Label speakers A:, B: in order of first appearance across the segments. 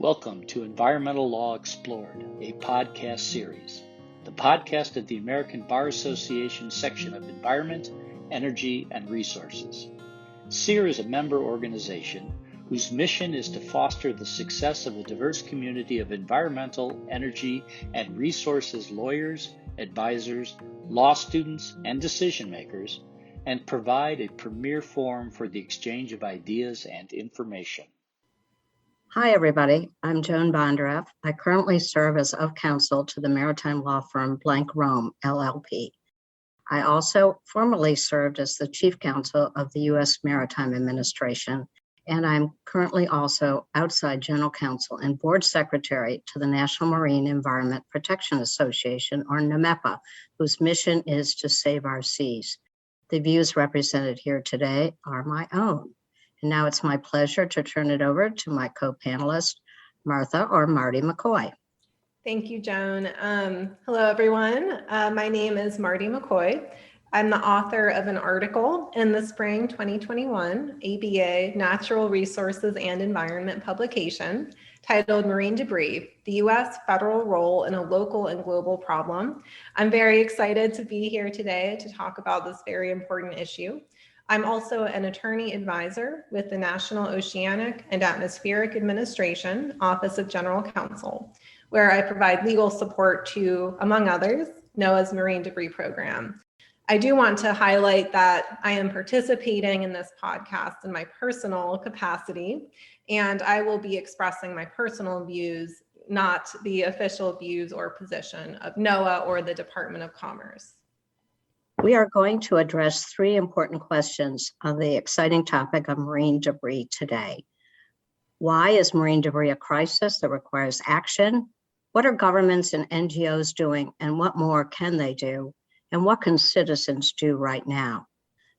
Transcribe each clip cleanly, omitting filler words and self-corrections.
A: Welcome to Environmental Law Explored, a podcast series, the podcast of the American Bar Association section of Environment, Energy, and Resources. SEER is a member organization whose mission is to foster the success of a diverse community of environmental, energy, and resources lawyers, advisors, law students, and decision makers, and provide a premier forum for the exchange of ideas and information.
B: Hi, everybody. I'm Joan Bondareff. I currently serve as of counsel to the maritime law firm Blank Rome, LLP. I also formerly served as the chief counsel of the U.S. Maritime Administration, and I'm currently also outside general counsel and board secretary to the National Marine Environment Protection Association, or NMEPA, whose mission is to save our seas. The views represented here today are my own. And now it's my pleasure to turn it over to my co-panelist, Martha or Marty McCoy.
C: Thank you, Joan. Hello, everyone. My name is Marty McCoy. I'm the author of an article in the spring 2021 ABA Natural Resources and Environment publication titled Marine Debris, the U.S. Federal Role in a Local and Global Problem. I'm very excited to be here today to talk about this very important issue. I'm also an attorney advisor with the National Oceanic and Atmospheric Administration, Office of General Counsel, where I provide legal support to, among others, NOAA's Marine Debris Program. I do want to highlight that I am participating in this podcast in my personal capacity, and I will be expressing my personal views, not the official views or position of NOAA or the Department of Commerce.
B: We are going to address three important questions on the exciting topic of marine debris today. Why is marine debris a crisis that requires action? What are governments and NGOs doing, and what more can they do? And what can citizens do right now?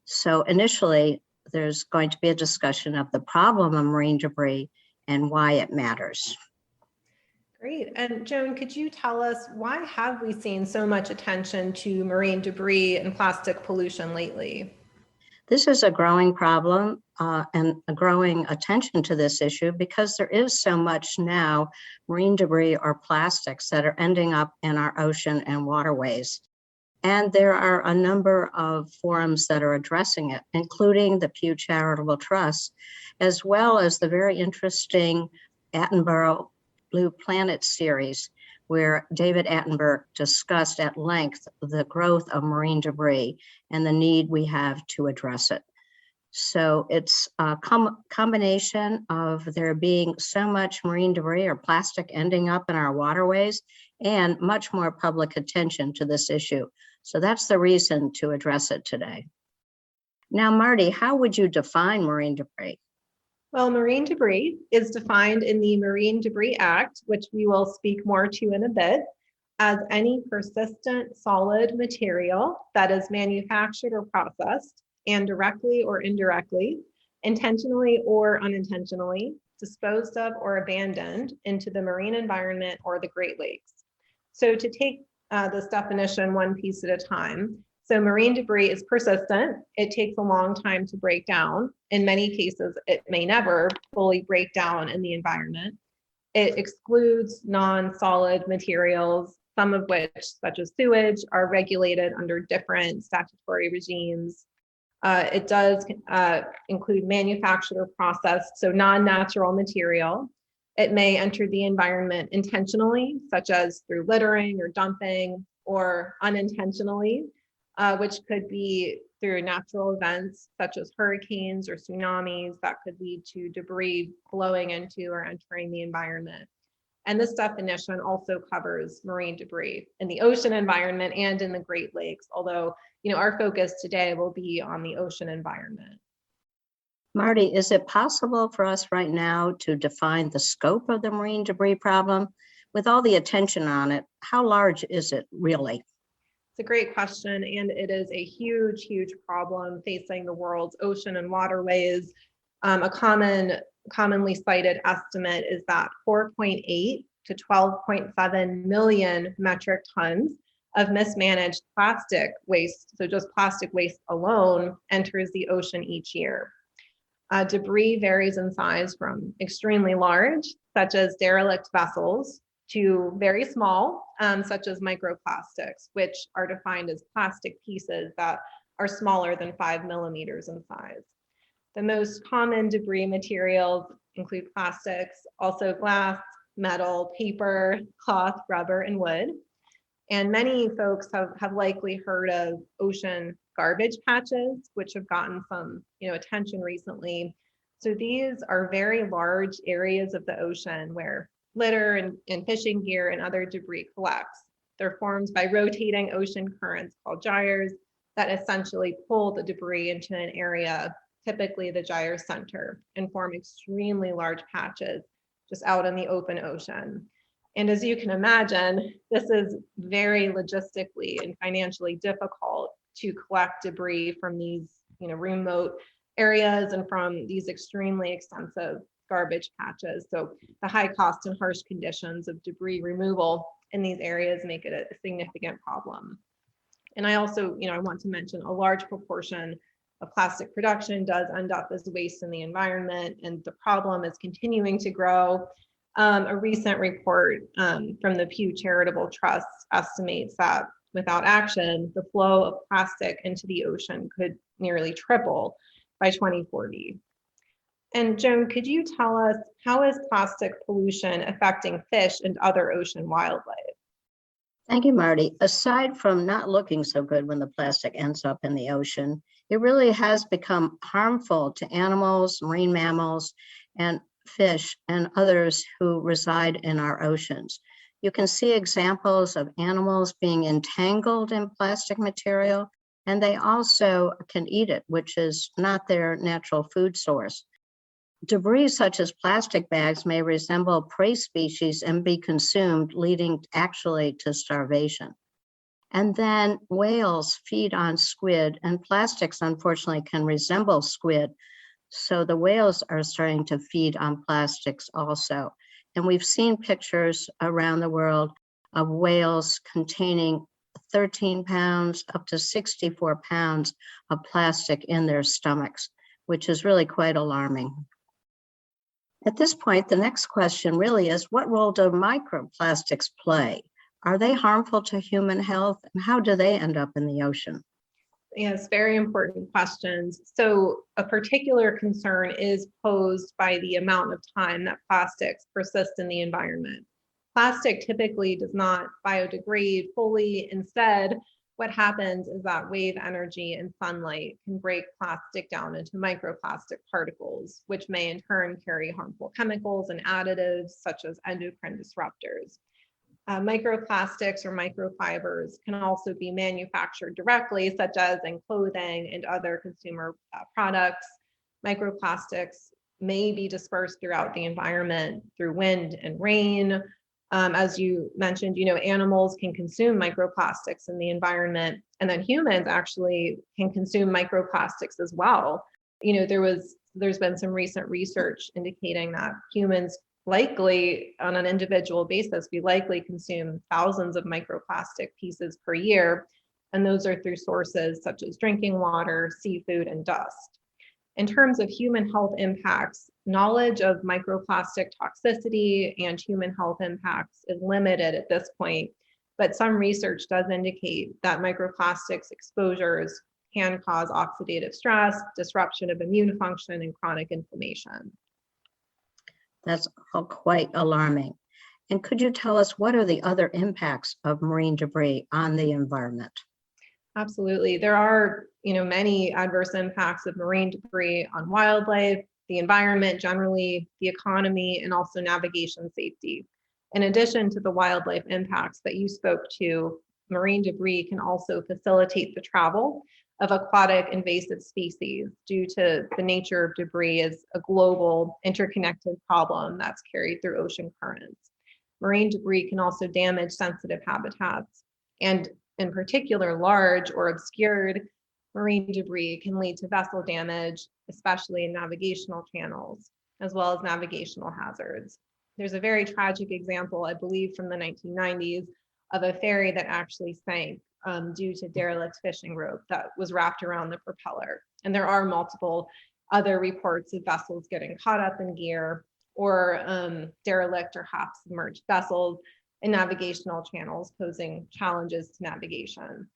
B: So initially, there's going to be a discussion of the problem of marine debris and why it matters.
C: Great. And Joan, could you tell us, why have we seen so much attention to marine debris and plastic pollution lately?
B: This is a growing problem and a growing attention to this issue because there is so much now marine debris or plastics that are ending up in our ocean and waterways. And there are a number of forums that are addressing it, including the Pew Charitable Trust, as well as the very interesting Attenborough Blue Planet series, where David Attenborough discussed at length the growth of marine debris and the need we have to address it. So it's a combination of there being so much marine debris or plastic ending up in our waterways and much more public attention to this issue. So that's the reason to address it today. Now, Marty, how would you define marine debris?
C: Well, marine debris is defined in the Marine Debris Act, which we will speak more to in a bit, as any persistent solid material that is manufactured or processed and directly or indirectly, intentionally or unintentionally, disposed of or abandoned into the marine environment or the Great Lakes. So to take this definition one piece at a time, so marine debris is persistent. It takes a long time to break down. In many cases, it may never fully break down in the environment. It excludes non-solid materials, some of which, such as sewage, are regulated under different statutory regimes. It does include manufactured or processed, so non-natural material. It may enter the environment intentionally, such as through littering or dumping, or unintentionally, which could be through natural events such as hurricanes or tsunamis that could lead to debris flowing into or entering the environment. And this definition also covers marine debris in the ocean environment and in the Great Lakes, although our focus today will be on the ocean environment.
B: Marty, is it possible for us right now to define the scope of the marine debris problem? With all the attention on it, how large is it really?
C: It's a great question, and it is a huge, huge problem facing the world's ocean and waterways. A commonly cited estimate is that 4.8 to 12.7 million metric tons of mismanaged plastic waste, so just plastic waste alone, enters the ocean each year. Debris varies in size from extremely large, such as derelict vessels, to very small, such as microplastics, which are defined as plastic pieces that are smaller than 5 millimeters in size. The most common debris materials include plastics, also glass, metal, paper, cloth, rubber, and wood. And many folks have likely heard of ocean garbage patches, which have gotten some attention recently. So these are very large areas of the ocean where litter and fishing gear and other debris collects. They're formed by rotating ocean currents called gyres that essentially pull the debris into an area, typically the gyre center, and form extremely large patches just out in the open ocean. And as you can imagine, this is very logistically and financially difficult to collect debris from these remote areas and from these extremely extensive garbage patches. So the high cost and harsh conditions of debris removal in these areas make it a significant problem. And I also, I want to mention a large proportion of plastic production does end up as waste in the environment, and the problem is continuing to grow. A recent report from the Pew Charitable Trust estimates that without action, the flow of plastic into the ocean could nearly triple by 2040. And Joan, could you tell us, how is plastic pollution affecting fish and other ocean wildlife?
B: Thank you, Marty. Aside from not looking so good when the plastic ends up in the ocean, it really has become harmful to animals, marine mammals, and fish and others who reside in our oceans. You can see examples of animals being entangled in plastic material, and they also can eat it, which is not their natural food source. Debris such as plastic bags may resemble prey species and be consumed, leading actually to starvation. And then whales feed on squid, and plastics unfortunately can resemble squid. So the whales are starting to feed on plastics also. And we've seen pictures around the world of whales containing 13 pounds up to 64 pounds of plastic in their stomachs, which is really quite alarming. At this point, the next question really is, what role do microplastics play? Are they harmful to human health, and how do they end up in the ocean?
C: Yes, very important questions. So a particular concern is posed by the amount of time that plastics persist in the environment. Plastic typically does not biodegrade fully. Instead, what happens is that wave energy and sunlight can break plastic down into microplastic particles, which may in turn carry harmful chemicals and additives such as endocrine disruptors. Microplastics or microfibers can also be manufactured directly, such as in clothing and other consumer products. Microplastics may be dispersed throughout the environment through wind and rain. As you mentioned, animals can consume microplastics in the environment, and then humans actually can consume microplastics as well. There's been some recent research indicating that humans likely, on an individual basis, we likely consume thousands of microplastic pieces per year, and those are through sources such as drinking water, seafood, and dust. In terms of human health impacts, knowledge of microplastic toxicity and human health impacts is limited at this point, but some research does indicate that microplastics exposures can cause oxidative stress, disruption of immune function, and chronic inflammation.
B: That's all quite alarming. And could you tell us, what are the other impacts of marine debris on the environment?
C: Absolutely. There are, many adverse impacts of marine debris on wildlife, the environment generally, the economy, and also navigation safety. In addition to the wildlife impacts that you spoke to, marine debris can also facilitate the travel of aquatic invasive species due to the nature of debris as a global interconnected problem that's carried through ocean currents. Marine debris can also damage sensitive habitats, and in particular, large or obscured marine debris can lead to vessel damage, especially in navigational channels, as well as navigational hazards. There's a very tragic example, I believe, from the 1990s of a ferry that actually sank due to derelict fishing rope that was wrapped around the propeller. And there are multiple other reports of vessels getting caught up in gear, or derelict or half submerged vessels in navigational channels posing challenges to navigation.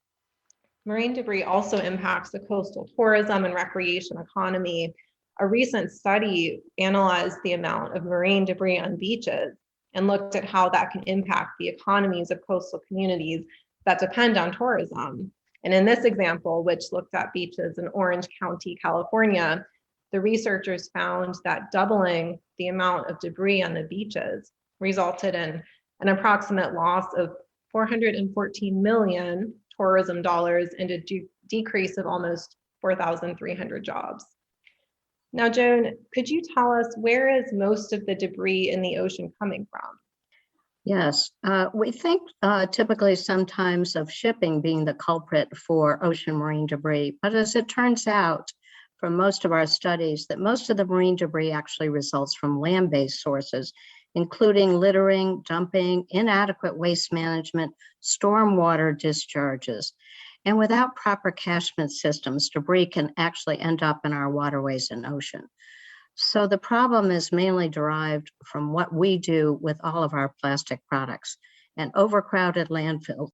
C: Marine debris also impacts the coastal tourism and recreation economy. A recent study analyzed the amount of marine debris on beaches and looked at how that can impact the economies of coastal communities that depend on tourism. And in this example, which looked at beaches in Orange County, California, the researchers found that doubling the amount of debris on the beaches resulted in an approximate loss of 414 million tourism dollars and a decrease of almost 4,300 jobs. Now, Joan, could you tell us, where is most of the debris in the ocean coming from?
B: Yes, we think typically sometimes of shipping being the culprit for ocean marine debris, but as it turns out from most of our studies that most of the marine debris actually results from land-based sources, including littering, dumping, inadequate waste management, stormwater discharges. And without proper catchment systems, debris can actually end up in our waterways and ocean. So the problem is mainly derived from what we do with all of our plastic products, and overcrowded landfills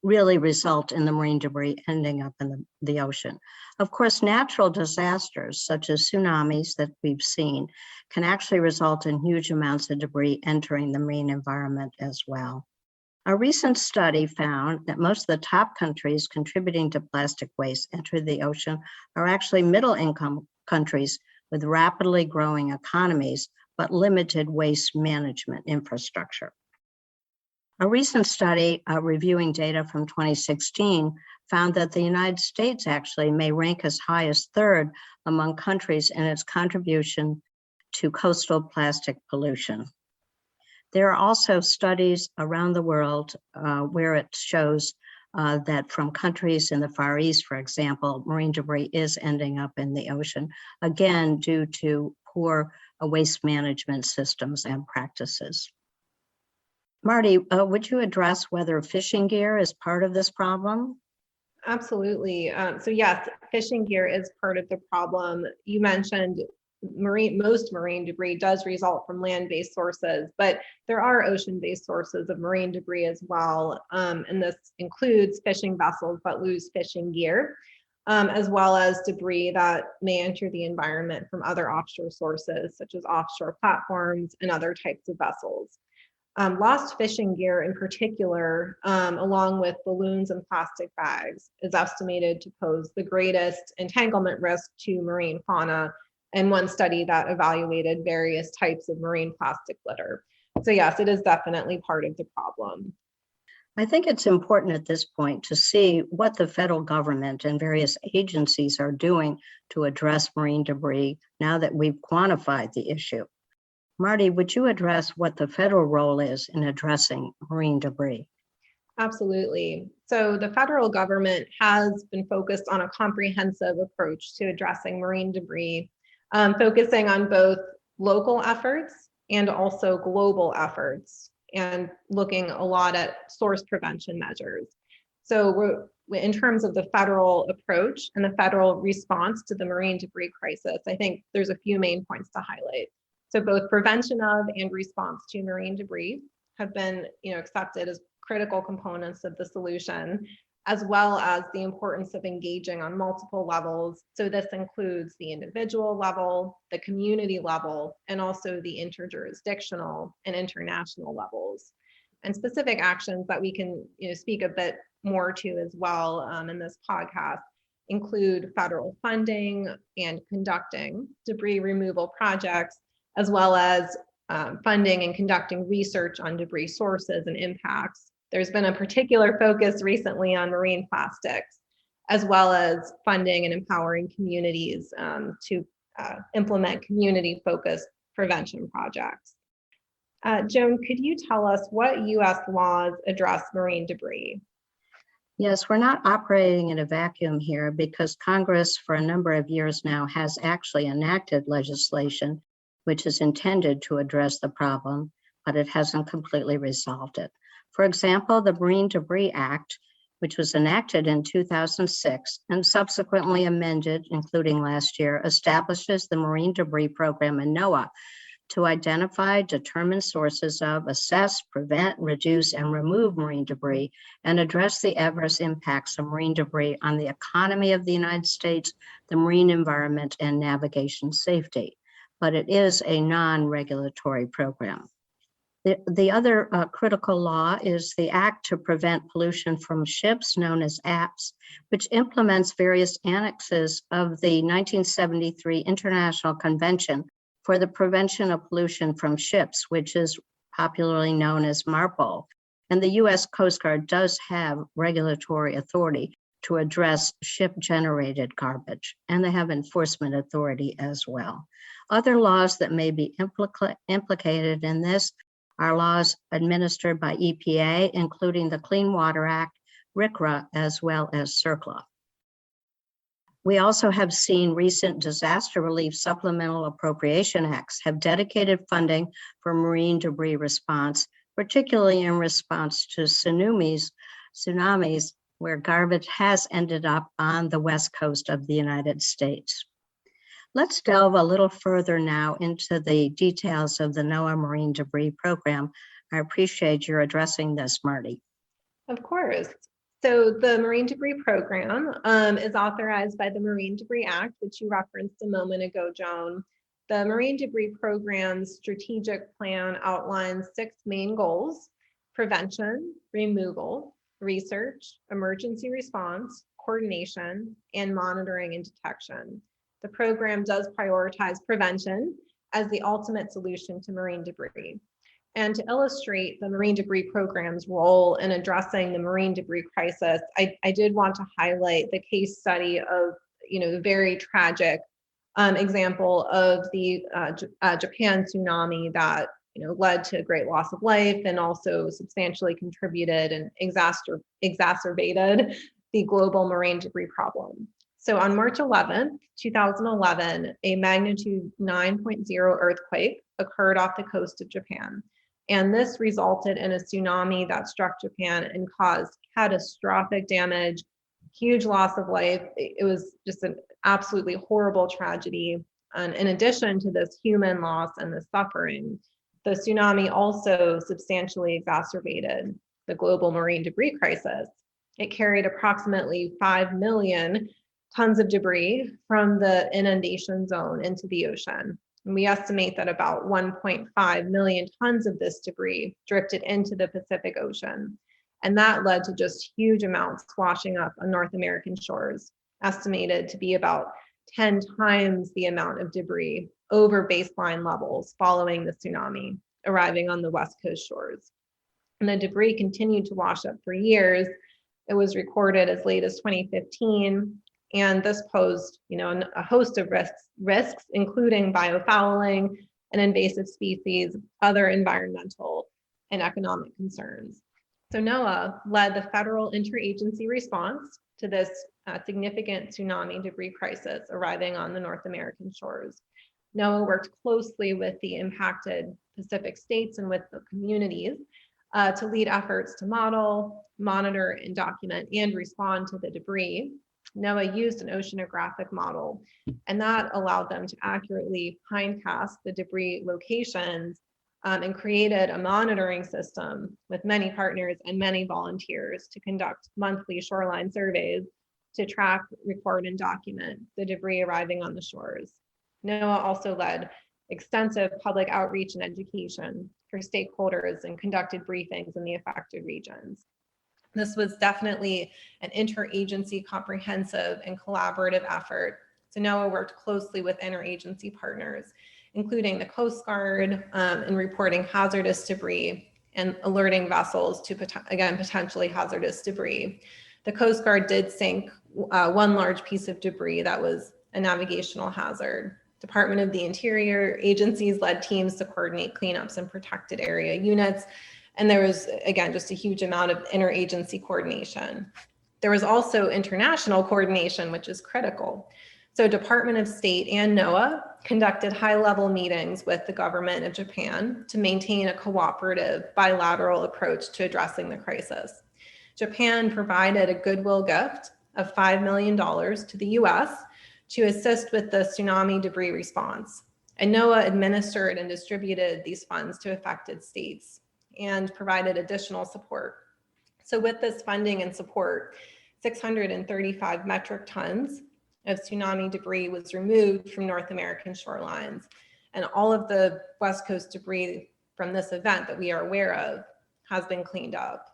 B: really result in the marine debris ending up in the ocean. Of course, natural disasters such as tsunamis that we've seen can actually result in huge amounts of debris entering the marine environment as well. A recent study found that most of the top countries contributing to plastic waste entering the ocean are actually middle-income countries with rapidly growing economies, but limited waste management infrastructure. A recent study reviewing data from 2016 found that the United States actually may rank as high as third among countries in its contribution to coastal plastic pollution. There are also studies around the world where it shows that from countries in the Far East, for example, marine debris is ending up in the ocean, again, due to poor waste management systems and practices. Marty, would you address whether fishing gear is part of this problem?
C: Absolutely. So yes, fishing gear is part of the problem. You mentioned most marine debris does result from land-based sources, but there are ocean-based sources of marine debris as well. And this includes fishing vessels that lose fishing gear, as well as debris that may enter the environment from other offshore sources, such as offshore platforms and other types of vessels. Lost fishing gear in particular, along with balloons and plastic bags, is estimated to pose the greatest entanglement risk to marine fauna, in one study that evaluated various types of marine plastic litter. So yes, it is definitely part of the problem.
B: I think it's important at this point to see what the federal government and various agencies are doing to address marine debris now that we've quantified the issue. Marty, would you address what the federal role is in addressing marine debris?
C: Absolutely. So the federal government has been focused on a comprehensive approach to addressing marine debris, focusing on both local efforts and also global efforts, and looking a lot at source prevention measures. So in terms of the federal approach and the federal response to the marine debris crisis, I think there's a few main points to highlight. So both prevention of and response to marine debris have been, accepted as critical components of the solution, as well as the importance of engaging on multiple levels. So this includes the individual level, the community level, and also the interjurisdictional and international levels. And specific actions that we can speak a bit more to as well in this podcast include federal funding and conducting debris removal projects, as well as funding and conducting research on debris sources and impacts. There's been a particular focus recently on marine plastics, as well as funding and empowering communities to implement community-focused prevention projects. Joan, could you tell us what U.S. laws address marine debris?
B: Yes, we're not operating in a vacuum here because Congress for a number of years now has actually enacted legislation which is intended to address the problem, but it hasn't completely resolved it. For example, the Marine Debris Act which was enacted in 2006 and subsequently amended, including last year, establishes the Marine Debris Program in NOAA to identify, determine sources of, assess, prevent, reduce, and remove marine debris, and address the adverse impacts of marine debris on the economy of the United States, the marine environment, and navigation safety. But it is a non-regulatory program. The other critical law is the Act to Prevent Pollution from Ships, known as APS, which implements various annexes of the 1973 International Convention for the Prevention of Pollution from Ships, which is popularly known as MARPOL. And the U.S. Coast Guard does have regulatory authority to address ship-generated garbage, and they have enforcement authority as well. Other laws that may be implicated in this are laws administered by EPA, including the Clean Water Act, RCRA, as well as CERCLA. We also have seen recent disaster relief supplemental appropriation acts have dedicated funding for marine debris response, particularly in response to tsunamis, where garbage has ended up on the west coast of the United States. Let's delve a little further now into the details of the NOAA Marine Debris Program. I appreciate your addressing this, Marty.
C: Of course. So the Marine Debris Program is authorized by the Marine Debris Act, which you referenced a moment ago, Joan. The Marine Debris Program's strategic plan outlines 6 main goals: prevention, removal, research, emergency response, coordination, and monitoring and detection. The program does prioritize prevention as the ultimate solution to marine debris. And to illustrate the Marine Debris Program's role in addressing the marine debris crisis, I did want to highlight the case study of, the very tragic example of the Japan tsunami that, led to great loss of life and also substantially contributed and exacerbated the global marine debris problem. So on March 11th, 2011, a magnitude 9.0 earthquake occurred off the coast of Japan. And this resulted in a tsunami that struck Japan and caused catastrophic damage, huge loss of life. It was just an absolutely horrible tragedy. And in addition to this human loss and the suffering, the tsunami also substantially exacerbated the global marine debris crisis. It carried approximately 5 million tons of debris from the inundation zone into the ocean. And we estimate that about 1.5 million tons of this debris drifted into the Pacific Ocean. And that led to just huge amounts washing up on North American shores, estimated to be about 10 times the amount of debris over baseline levels following the tsunami arriving on the West Coast shores. And the debris continued to wash up for years. It was recorded as late as 2015. And this posed, a host of risks, including biofouling and invasive species, other environmental and economic concerns. So NOAA led the federal interagency response to this significant tsunami debris crisis arriving on the North American shores. NOAA worked closely with the impacted Pacific states and with the communities to lead efforts to model, monitor, and document and respond to the debris. NOAA used an oceanographic model, and that allowed them to accurately hindcast the debris locations and created a monitoring system with many partners and many volunteers to conduct monthly shoreline surveys to track, record, and document the debris arriving on the shores. NOAA also led extensive public outreach and education for stakeholders and conducted briefings in the affected regions. This was definitely an interagency, comprehensive, and collaborative effort. So NOAA worked closely with interagency partners, including the Coast Guard, in reporting hazardous debris and alerting vessels to, potentially hazardous debris. The Coast Guard did sink one large piece of debris that was a navigational hazard. Department of the Interior agencies led teams to coordinate cleanups in protected area units. And there was, again, just a huge amount of interagency coordination. There was also international coordination, which is critical. So Department of State and NOAA conducted high-level meetings with the government of Japan to maintain a cooperative bilateral approach to addressing the crisis. Japan provided a goodwill gift of $5 million to the US to assist with the tsunami debris response. And NOAA administered and distributed these funds to affected states and provided additional support. So with this funding and support, 635 metric tons of tsunami debris was removed from North American shorelines. And all of the West Coast debris from this event that we are aware of has been cleaned up.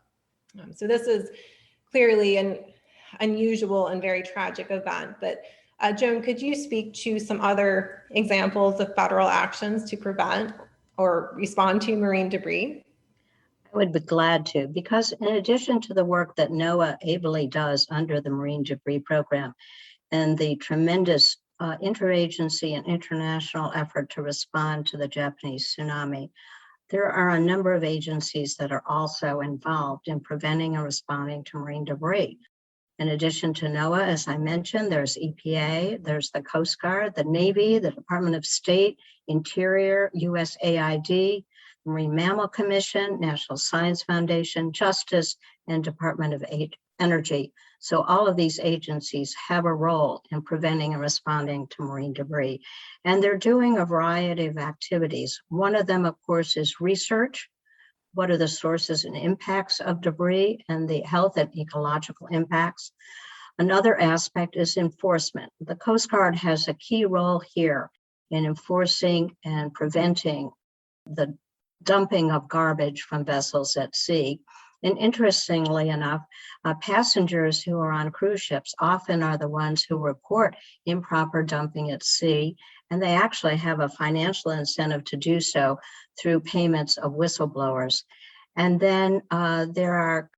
C: So this is clearly an unusual and very tragic event. But Joan, could you speak to some other examples of federal actions to prevent or respond to marine debris?
B: I would be glad to, because in addition to the work that NOAA ably does under the Marine Debris Program and the tremendous interagency and international effort to respond to the Japanese tsunami, there are a number of agencies that are also involved in preventing and responding to marine debris. In addition to NOAA, as I mentioned, there's EPA, there's the Coast Guard, the Navy, the Department of State, Interior, USAID, Marine Mammal Commission, National Science Foundation, Justice, and Department of Energy. So all of these agencies have a role in preventing and responding to marine debris. And they're doing a variety of activities. One of them, of course, is research. What are the sources and impacts of debris and the health and ecological impacts? Another aspect is enforcement. The Coast Guard has a key role here in enforcing and preventing the dumping of garbage from vessels at sea. And interestingly enough, passengers who are on cruise ships often are the ones who report improper dumping at sea, and they actually have a financial incentive to do so through payments of whistleblowers. And then there are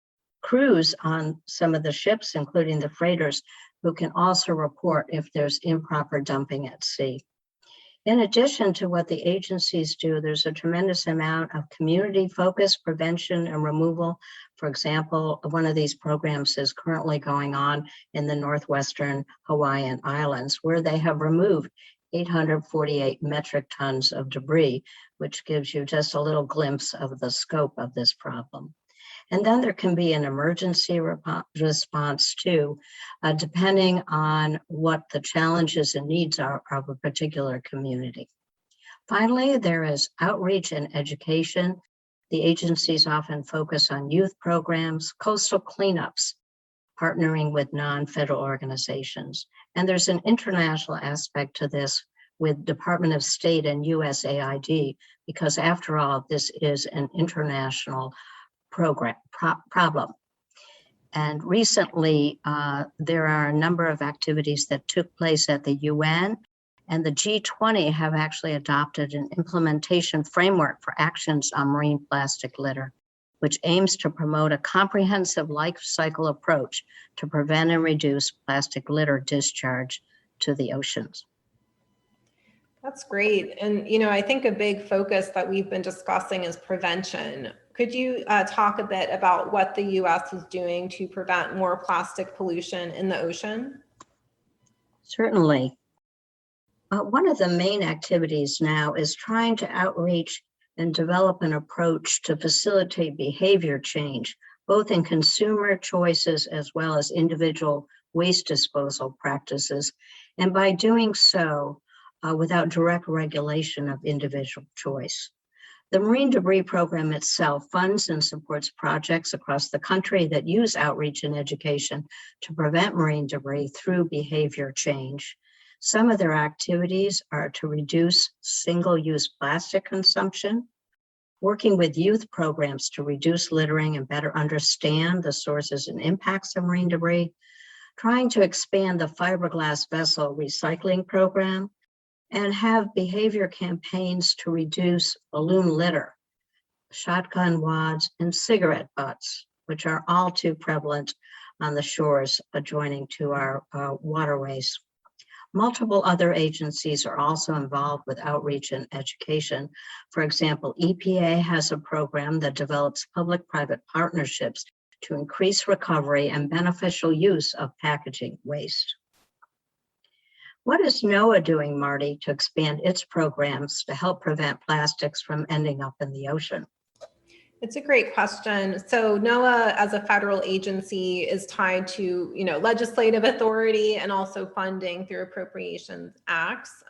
B: crews on some of the ships, including the freighters, who can also report if there's improper dumping at sea. In addition to what the agencies do, there's a tremendous amount of community-focused prevention and removal. For example, one of these programs is currently going on in the northwestern Hawaiian Islands, where they have removed 848 metric tons of debris, which gives you just a little glimpse of the scope of this problem. And then there can be an emergency response too, depending on what the challenges and needs are of a particular community. Finally, there is outreach and education. The agencies often focus on youth programs, coastal cleanups, partnering with non-federal organizations. And there's an international aspect to this with Department of State and USAID, because after all, this is an international problem. And recently, there are a number of activities that took place at the UN, and the G20 have actually adopted an implementation framework for actions on marine plastic litter, which aims to promote a comprehensive life cycle approach to prevent and reduce plastic litter discharge to the oceans.
C: That's great. And, you know, I think a big focus that we've been discussing is prevention. Could you talk a bit about what the U.S. is doing to prevent more plastic pollution in the ocean?
B: Certainly. One of the main activities now is trying to outreach and develop an approach to facilitate behavior change, both in consumer choices as well as individual waste disposal practices. And by doing so, without direct regulation of individual choice. The Marine Debris Program itself funds and supports projects across the country that use outreach and education to prevent marine debris through behavior change. Some of their activities are to reduce single-use plastic consumption, working with youth programs to reduce littering and better understand the sources and impacts of marine debris, trying to expand the fiberglass vessel recycling program, and have behavior campaigns to reduce balloon litter, shotgun wads, and cigarette butts, which are all too prevalent on the shores adjoining to our waterways. Multiple other agencies are also involved with outreach and education. For example, EPA has a program that develops public-private partnerships to increase recovery and beneficial use of packaging waste. What is NOAA doing, Marty, to expand its programs to help prevent plastics from ending up in the ocean?
C: It's a great question. So NOAA as a federal agency is tied to, legislative authority and also funding through appropriations acts.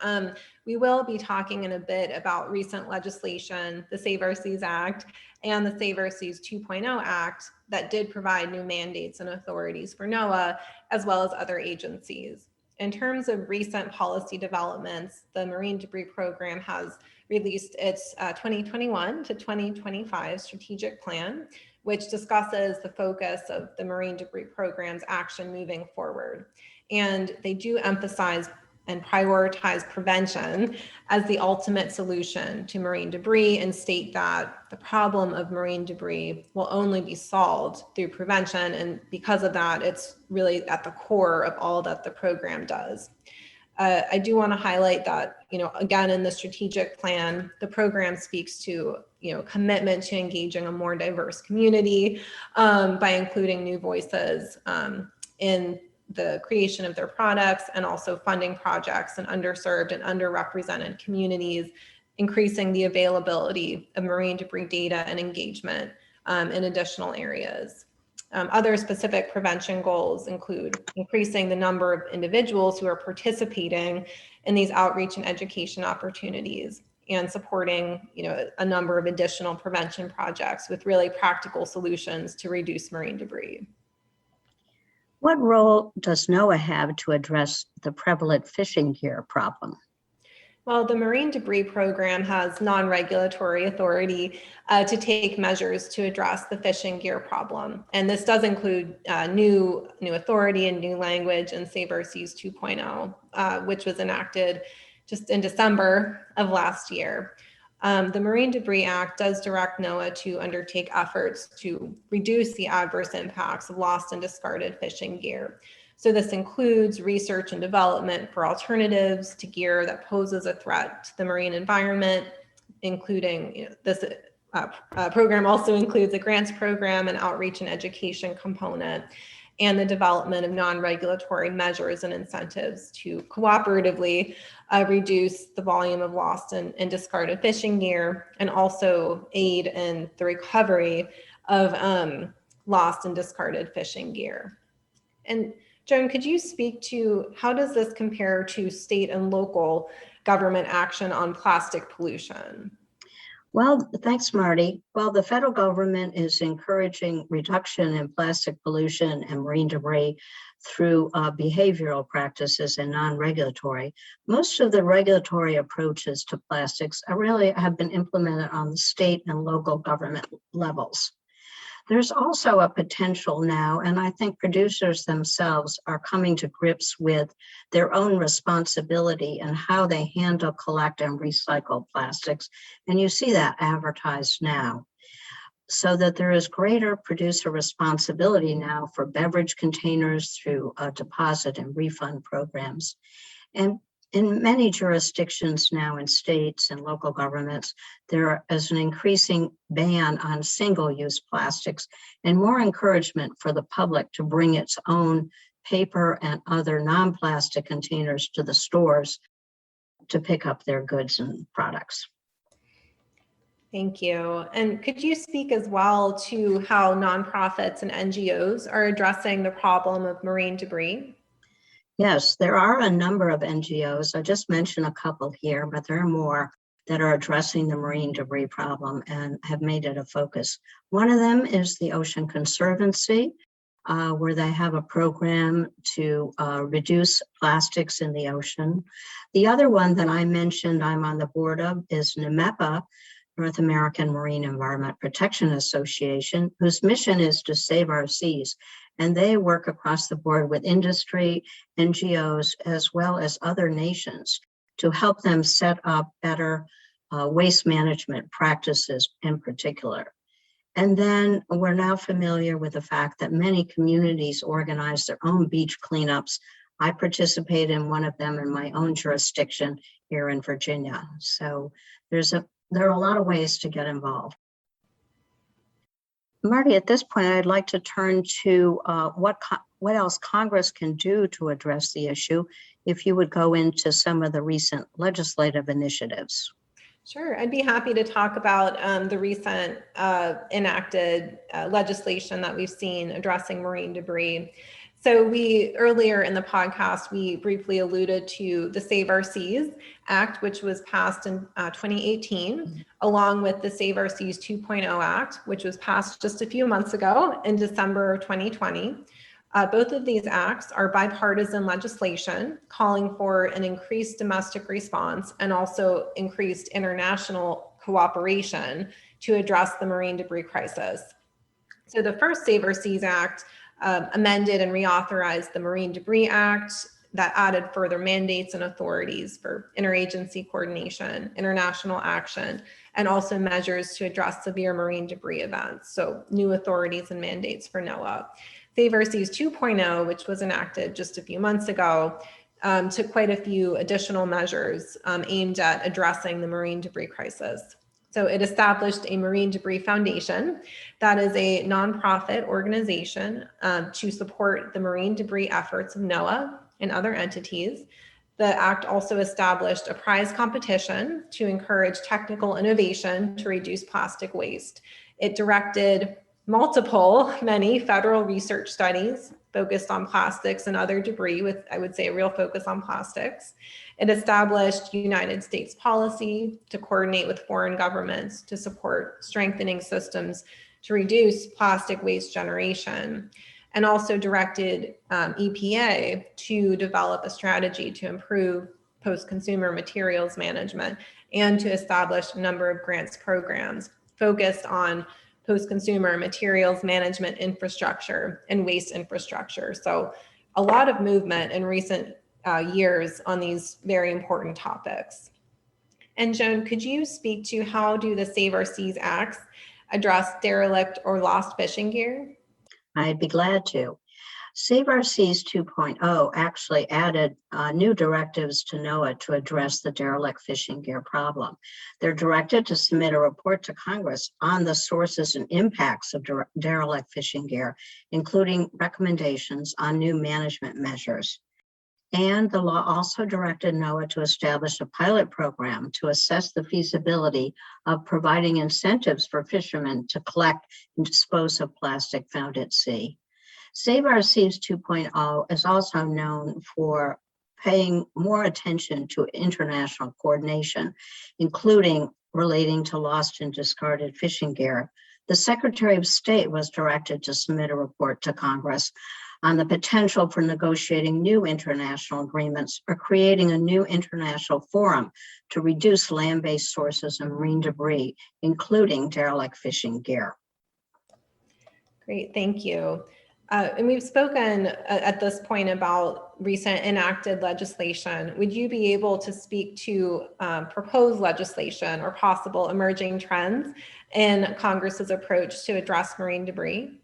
C: We will be talking in a bit about recent legislation, the Save Our Seas Act and the Save Our Seas 2.0 Act that did provide new mandates and authorities for NOAA as well as other agencies. In terms of recent policy developments, the Marine Debris Program has released its 2021 to 2025 strategic plan, which discusses the focus of the Marine Debris Program's action moving forward. And they do emphasize and prioritize prevention as the ultimate solution to marine debris and state that the problem of marine debris will only be solved through prevention. And because of that, it's really at the core of all that the program does. I do want to highlight that, again, in the strategic plan, the program speaks to, commitment to engaging a more diverse community by including new voices in the creation of their products and also funding projects in underserved and underrepresented communities, increasing the availability of marine debris data and engagement in additional areas. Other specific prevention goals include increasing the number of individuals who are participating in these outreach and education opportunities and supporting, a number of additional prevention projects with really practical solutions to reduce marine debris.
B: What role does NOAA have to address the prevalent fishing gear problem?
C: Well, the Marine Debris Program has non-regulatory authority to take measures to address the fishing gear problem. And this does include new authority and new language in Save Our Seas 2.0, which was enacted just in December of last year. The Marine Debris Act does direct NOAA to undertake efforts to reduce the adverse impacts of lost and discarded fishing gear. So this includes research and development for alternatives to gear that poses a threat to the marine environment, including this program also includes a grants program, an outreach and education component, and the development of non-regulatory measures and incentives to cooperatively reduce the volume of lost and discarded fishing gear, and also aid in the recovery of lost and discarded fishing gear. And Joan, could you speak to how does this compare to state and local government action on plastic pollution?
B: Well, thanks, Marty. Well, the federal government is encouraging reduction in plastic pollution and marine debris through behavioral practices and non-regulatory. Most of the regulatory approaches to plastics really have been implemented on the state and local government levels. There's also a potential now, and I think producers themselves are coming to grips with their own responsibility and how they handle, collect, and recycle plastics. And you see that advertised now. So that there is greater producer responsibility now for beverage containers through deposit and refund programs. And in many jurisdictions now in states and local governments, there is an increasing ban on single-use plastics and more encouragement for the public to bring its own paper and other non-plastic containers to the stores to pick up their goods and products.
C: Thank you. And could you speak as well to how nonprofits and NGOs are addressing the problem of marine debris?
B: Yes, there are a number of NGOs. I just mentioned a couple here, but there are more that are addressing the marine debris problem and have made it a focus. One of them is the Ocean Conservancy, where they have a program to reduce plastics in the ocean. The other one that I mentioned I'm on the board of is NMEPA, North American Marine Environment Protection Association, whose mission is to save our seas. And they work across the board with industry, NGOs, as well as other nations to help them set up better waste management practices in particular. And then we're now familiar with the fact that many communities organize their own beach cleanups. I participate in one of them in my own jurisdiction here in Virginia. So there are a lot of ways to get involved. Marty, at this point, I'd like to turn to what else Congress can do to address the issue, if you would go into some of the recent legislative initiatives.
C: Sure, I'd be happy to talk about the recent enacted legislation that we've seen addressing marine debris. So earlier in the podcast, we briefly alluded to the Save Our Seas Act, which was passed in 2018, along with the Save Our Seas 2.0 Act, which was passed just a few months ago in December of 2020. Both of these acts are bipartisan legislation calling for an increased domestic response and also increased international cooperation to address the marine debris crisis. So the first Save Our Seas Act amended and reauthorized the Marine Debris Act that added further mandates and authorities for interagency coordination, international action, and also measures to address severe marine debris events. So new authorities and mandates for NOAA. Save Our Seas 2.0, which was enacted just a few months ago, took quite a few additional measures aimed at addressing the marine debris crisis. So it established a Marine Debris Foundation that is a nonprofit organization to support the marine debris efforts of NOAA and other entities. The act also established a prize competition to encourage technical innovation to reduce plastic waste. It directed many federal research studies focused on plastics and other debris with, I would say, a real focus on plastics. It established United States policy to coordinate with foreign governments to support strengthening systems to reduce plastic waste generation, and also directed EPA to develop a strategy to improve post-consumer materials management and to establish a number of grants programs focused on post-consumer materials management infrastructure and waste infrastructure. So a lot of movement in recent years on these very important topics. And Joan, could you speak to how do the Save Our Seas Acts address derelict or lost fishing gear?
B: I'd be glad to. Save Our Seas 2.0 actually added new directives to NOAA to address the derelict fishing gear problem. They're directed to submit a report to Congress on the sources and impacts of derelict fishing gear, including recommendations on new management measures. And the law also directed NOAA to establish a pilot program to assess the feasibility of providing incentives for fishermen to collect and dispose of plastic found at sea. Save Our Seas 2.0 is also known for paying more attention to international coordination, including relating to lost and discarded fishing gear. The Secretary of State was directed to submit a report to Congress on the potential for negotiating new international agreements or creating a new international forum to reduce land-based sources of marine debris, including derelict fishing gear.
C: Great, thank you. And we've spoken at this point about recent enacted legislation. Would you be able to speak to proposed legislation or possible emerging trends in Congress's approach to address marine debris?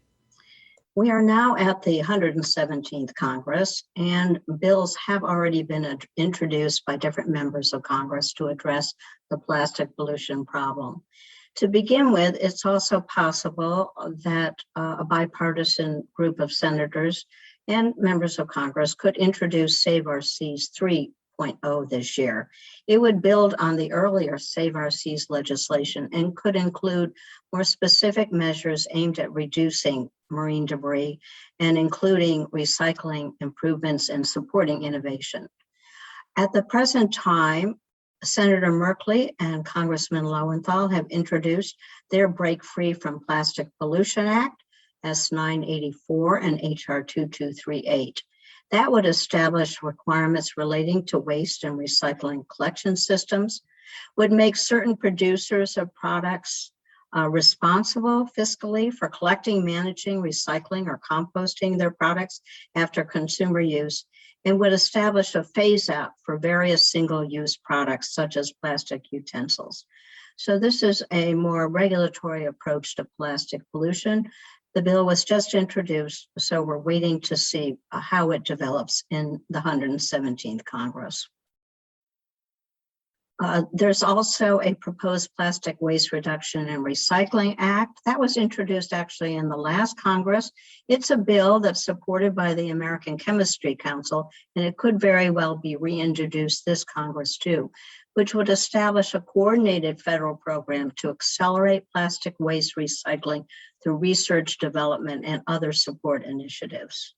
B: We are now at the 117th Congress, and bills have already been introduced by different members of Congress to address the plastic pollution problem. To begin with, it's also possible that a bipartisan group of senators and members of Congress could introduce Save Our Seas 3.0 this year. It would build on the earlier Save Our Seas legislation and could include more specific measures aimed at reducing marine debris and including recycling improvements and supporting innovation. At the present time, Senator Merkley and Congressman Lowenthal have introduced their Break Free from Plastic Pollution Act, S984 and HR 2238. That would establish requirements relating to waste and recycling collection systems, would make certain producers of products responsible fiscally for collecting, managing, recycling, or composting their products after consumer use, and would establish a phase out for various single-use products such as plastic utensils. So this is a more regulatory approach to plastic pollution. The bill was just introduced, so we're waiting to see how it develops in the 117th Congress. There's also a proposed Plastic Waste Reduction and Recycling Act that was introduced actually in the last Congress. It's a bill that's supported by the American Chemistry Council, and it could very well be reintroduced this Congress too. which would establish a coordinated federal program to accelerate plastic waste recycling through research, development, and other support initiatives.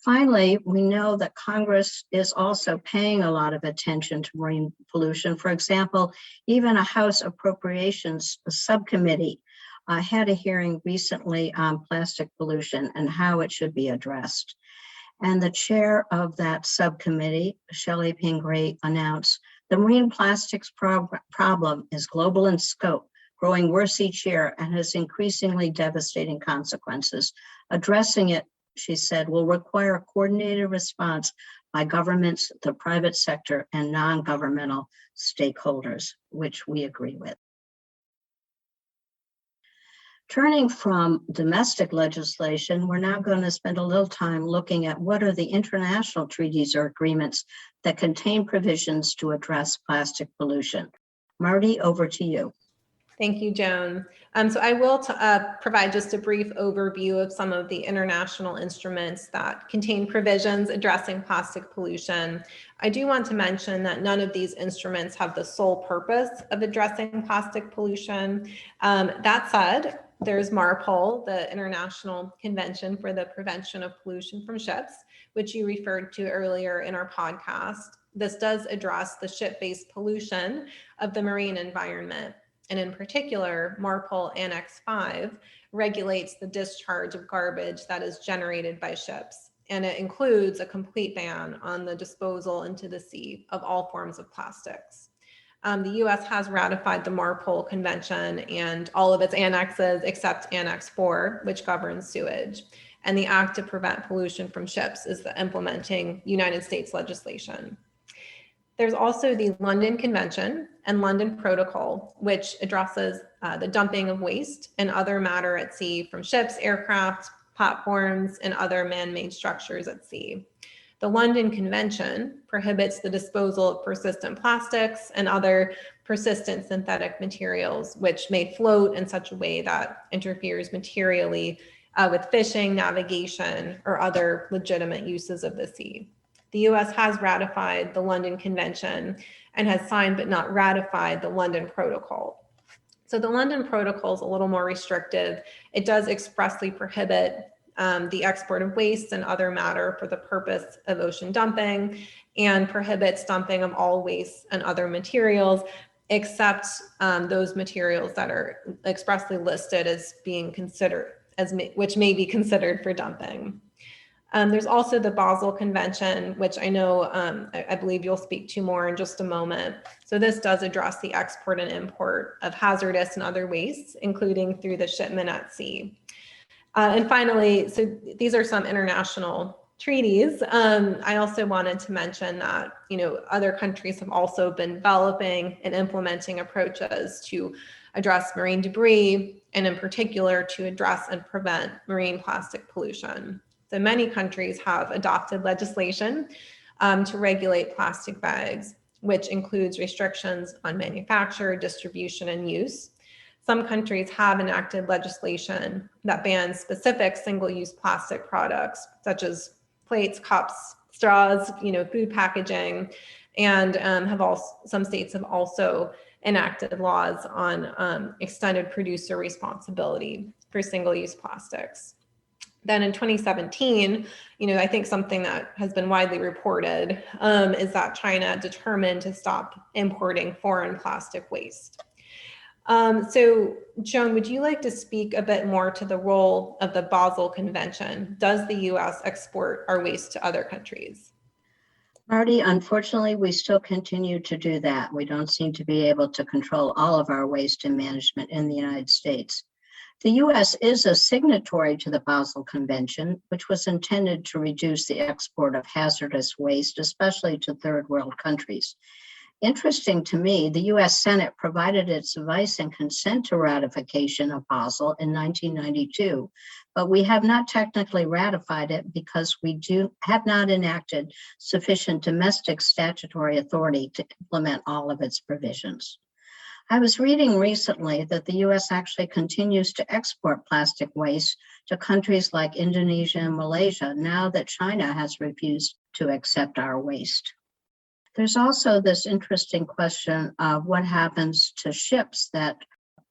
B: Finally, we know that Congress is also paying a lot of attention to marine pollution. For example, even a House Appropriations Subcommittee had a hearing recently on plastic pollution and how it should be addressed. And the chair of that subcommittee, Shelley Pingree, announced the marine plastics problem is global in scope, growing worse each year, and has increasingly devastating consequences. Addressing it, she said, will require a coordinated response by governments, the private sector, and non-governmental stakeholders, which we agree with. Turning from domestic legislation, we're now going to spend a little time looking at what are the international treaties or agreements that contain provisions to address plastic pollution. Marty, over to you.
C: Thank you, Joan. So I will provide just a brief overview of some of the international instruments that contain provisions addressing plastic pollution. I do want to mention that none of these instruments have the sole purpose of addressing plastic pollution. That said, there's MARPOL, the International Convention for the Prevention of Pollution from Ships, which you referred to earlier in our podcast. This does address the ship-based pollution of the marine environment. And in particular, MARPOL Annex 5 regulates the discharge of garbage that is generated by ships. And it includes a complete ban on the disposal into the sea of all forms of plastics. The US has ratified the MARPOL Convention and all of its annexes except Annex 4, which governs sewage. And the Act to Prevent Pollution from Ships is the implementing United States legislation. There's also the London Convention and London Protocol, which addresses the dumping of waste and other matter at sea from ships, aircraft, platforms, and other man-made structures at sea. The London Convention prohibits the disposal of persistent plastics and other persistent synthetic materials, which may float in such a way that interferes materially with fishing, navigation, or other legitimate uses of the sea. The US has ratified the London Convention and has signed but not ratified the London Protocol. So the London Protocol is a little more restrictive. It does expressly prohibit the export of waste and other matter for the purpose of ocean dumping, and prohibits dumping of all waste and other materials, except those materials that are expressly listed as being considered, which may be considered for dumping. There's also the Basel Convention, which I know, I believe you'll speak to more in just a moment. So this does address the export and import of hazardous and other wastes, including through the shipment at sea. And finally, so these are some international treaties. I also wanted to mention that, other countries have also been developing and implementing approaches to address marine debris, and in particular to address and prevent marine plastic pollution. So many countries have adopted legislation to regulate plastic bags, which includes restrictions on manufacture, distribution, and use. Some countries have enacted legislation that bans specific single-use plastic products, such as plates, cups, straws, food packaging, and some states have also enacted laws on extended producer responsibility for single-use plastics. Then in 2017, I think something that has been widely reported is that China determined to stop importing foreign plastic waste. So Joan, would you like to speak a bit more to the role of the Basel Convention? Does the US export our waste to other countries?
B: Marty, unfortunately, we still continue to do that. We don't seem to be able to control all of our waste and management in the United States. The US is a signatory to the Basel Convention, which was intended to reduce the export of hazardous waste, especially to third world countries. Interesting to me, the US Senate provided its advice and consent to ratification of Basel in 1992, but we have not technically ratified it because we have not enacted sufficient domestic statutory authority to implement all of its provisions. I was reading recently that the US actually continues to export plastic waste to countries like Indonesia and Malaysia now that China has refused to accept our waste. There's also this interesting question of what happens to ships that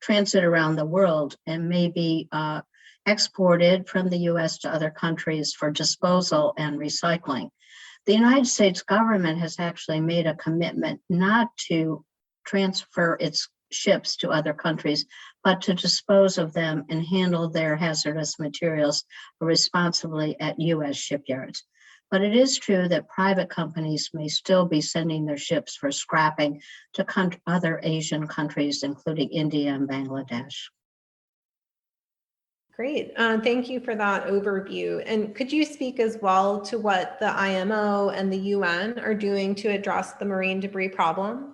B: transit around the world and may be exported from the US to other countries for disposal and recycling. The United States government has actually made a commitment not to transfer its ships to other countries, but to dispose of them and handle their hazardous materials responsibly at US shipyards. But it is true that private companies may still be sending their ships for scrapping to other Asian countries, including India and Bangladesh.
C: Great. Thank you for that overview. And could you speak as well to what the IMO and the UN are doing to address the marine debris problem?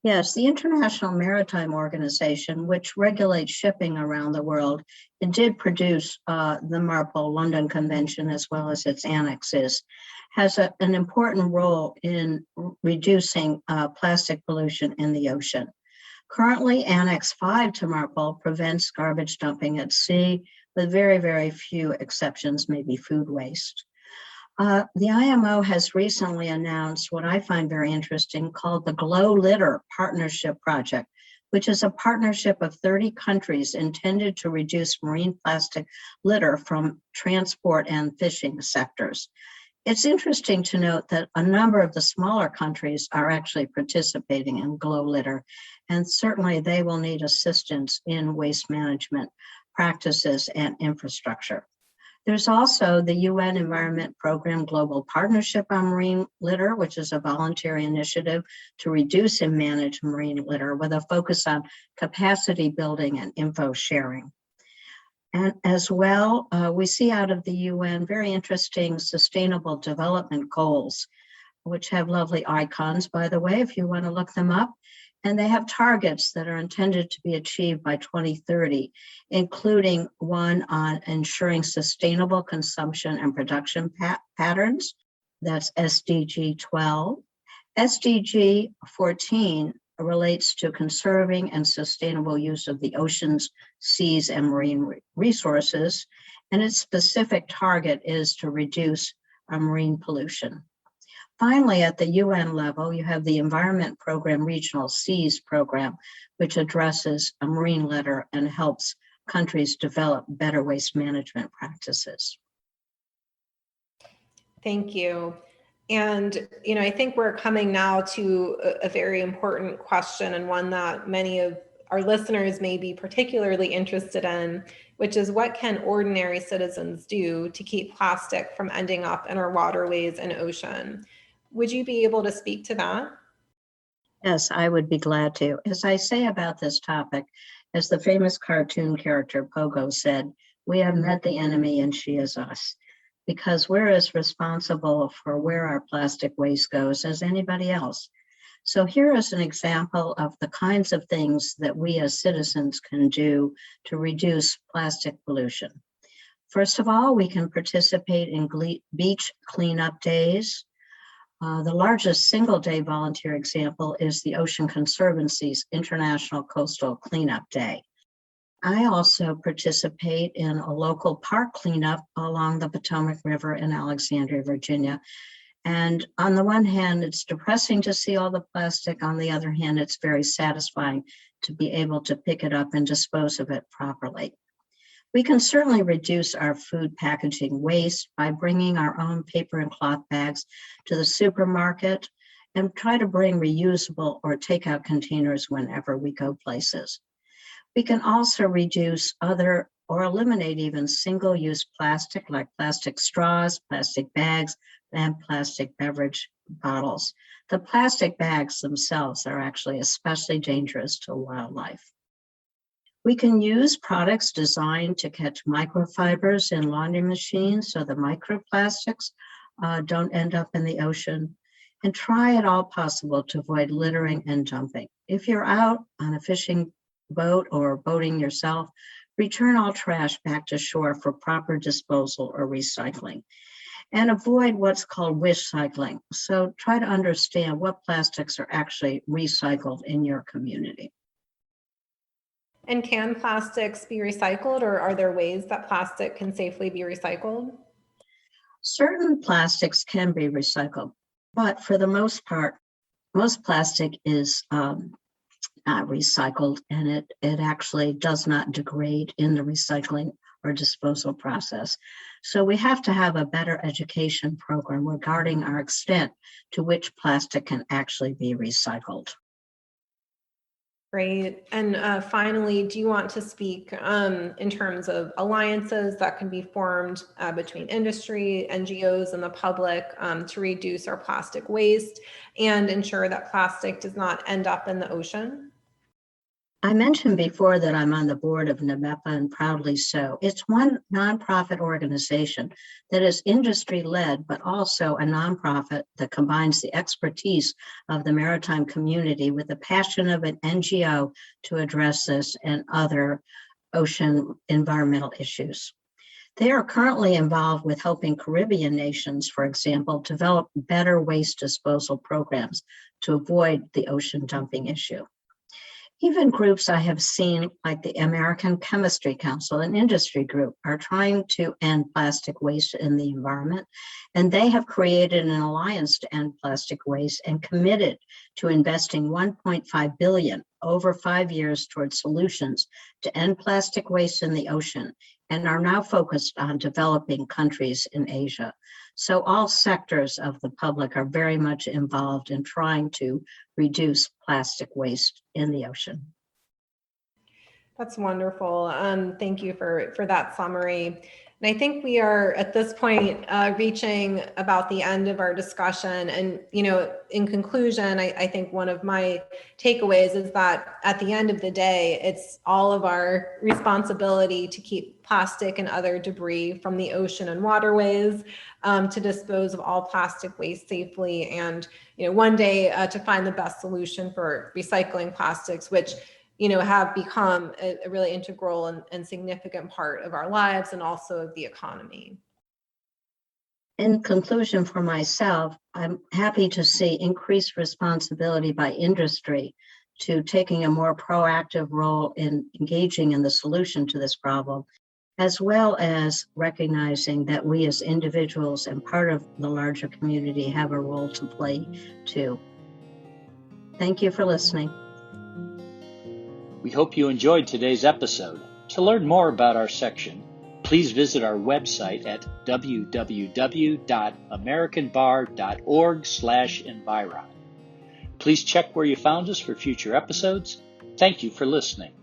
B: Yes, the International Maritime Organization, which regulates shipping around the world, and did produce the MARPOL London Convention as well as its annexes, has an important role in reducing plastic pollution in the ocean. Currently, Annex 5 to MARPOL prevents garbage dumping at sea, with very, very few exceptions, maybe food waste. The IMO has recently announced what I find very interesting, called the Glow Litter Partnership Project, which is a partnership of 30 countries intended to reduce marine plastic litter from transport and fishing sectors. It's interesting to note that a number of the smaller countries are actually participating in Glow Litter, and certainly they will need assistance in waste management practices and infrastructure. There's also the UN Environment Program Global Partnership on Marine Litter, which is a voluntary initiative to reduce and manage marine litter with a focus on capacity building and info sharing. And as well, we see out of the UN very interesting sustainable development goals, which have lovely icons, by the way, if you want to look them up. And they have targets that are intended to be achieved by 2030, including one on ensuring sustainable consumption and production patterns. That's SDG 12. SDG 14 relates to conserving and sustainable use of the oceans, seas, and marine resources. And its specific target is to reduce marine pollution. Finally, at the UN level, you have the Environment Program Regional Seas Program, which addresses marine litter and helps countries develop better waste management practices.
C: Thank you. And, I think we're coming now to a very important question, and one that many of our listeners may be particularly interested in, which is what can ordinary citizens do to keep plastic from ending up in our waterways and ocean? Would you be able to speak to that?
B: Yes, I would be glad to. As I say about this topic, as the famous cartoon character Pogo said, we have met the enemy and she is us, because we're as responsible for where our plastic waste goes as anybody else. So here is an example of the kinds of things that we as citizens can do to reduce plastic pollution. First of all, we can participate in beach cleanup days. The largest single-day volunteer example is the Ocean Conservancy's International Coastal Cleanup Day. I also participate in a local park cleanup along the Potomac River in Alexandria, Virginia. And on the one hand, it's depressing to see all the plastic. On the other hand, it's very satisfying to be able to pick it up and dispose of it properly. We can certainly reduce our food packaging waste by bringing our own paper and cloth bags to the supermarket and try to bring reusable or takeout containers whenever we go places. We can also reduce other or eliminate even single-use plastic like plastic straws, plastic bags, and plastic beverage bottles. The plastic bags themselves are actually especially dangerous to wildlife. We can use products designed to catch microfibers in laundry machines so the microplastics don't end up in the ocean, and try at all possible to avoid littering and dumping. If you're out on a fishing boat or boating yourself, return all trash back to shore for proper disposal or recycling. And avoid what's called wish cycling. So try to understand what plastics are actually recycled in your community.
C: And can plastics be recycled, or are there ways that plastic can safely be recycled?
B: Certain plastics can be recycled. But for the most part, most plastic is not recycled, and it actually does not degrade in the recycling or disposal process. So we have to have a better education program regarding our extent to which plastic can actually be recycled.
C: Great. And finally, do you want to speak in terms of alliances that can be formed between industry, NGOs, and the public to reduce our plastic waste and ensure that plastic does not end up in the ocean?
B: I mentioned before that I'm on the board of NOAA, and proudly so. It's one nonprofit organization that is industry-led, but also a nonprofit that combines the expertise of the maritime community with the passion of an NGO to address this and other ocean environmental issues. They are currently involved with helping Caribbean nations, for example, develop better waste disposal programs to avoid the ocean dumping issue. Even groups I have seen, like the American Chemistry Council, an industry group, are trying to end plastic waste in the environment, and they have created an alliance to end plastic waste and committed to investing $1.5 billion over 5 years towards solutions to end plastic waste in the ocean, and are now focused on developing countries in Asia. So all sectors of the public are very much involved in trying to reduce plastic waste in the ocean.
C: That's wonderful. Thank you for that summary. And I think we are at this point reaching about the end of our discussion. And, in conclusion, I think one of my takeaways is that at the end of the day, it's all of our responsibility to keep plastic and other debris from the ocean and waterways, to dispose of all plastic waste safely, and, one day to find the best solution for recycling plastics, which have become a really integral and significant part of our lives and also of the economy.
B: In conclusion, for myself, I'm happy to see increased responsibility by industry to taking a more proactive role in engaging in the solution to this problem, as well as recognizing that we as individuals and part of the larger community have a role to play too. Thank you for listening.
A: We hope you enjoyed today's episode. To learn more about our section, please visit our website at www.americanbar.org/environ. Please check where you found us for future episodes. Thank you for listening.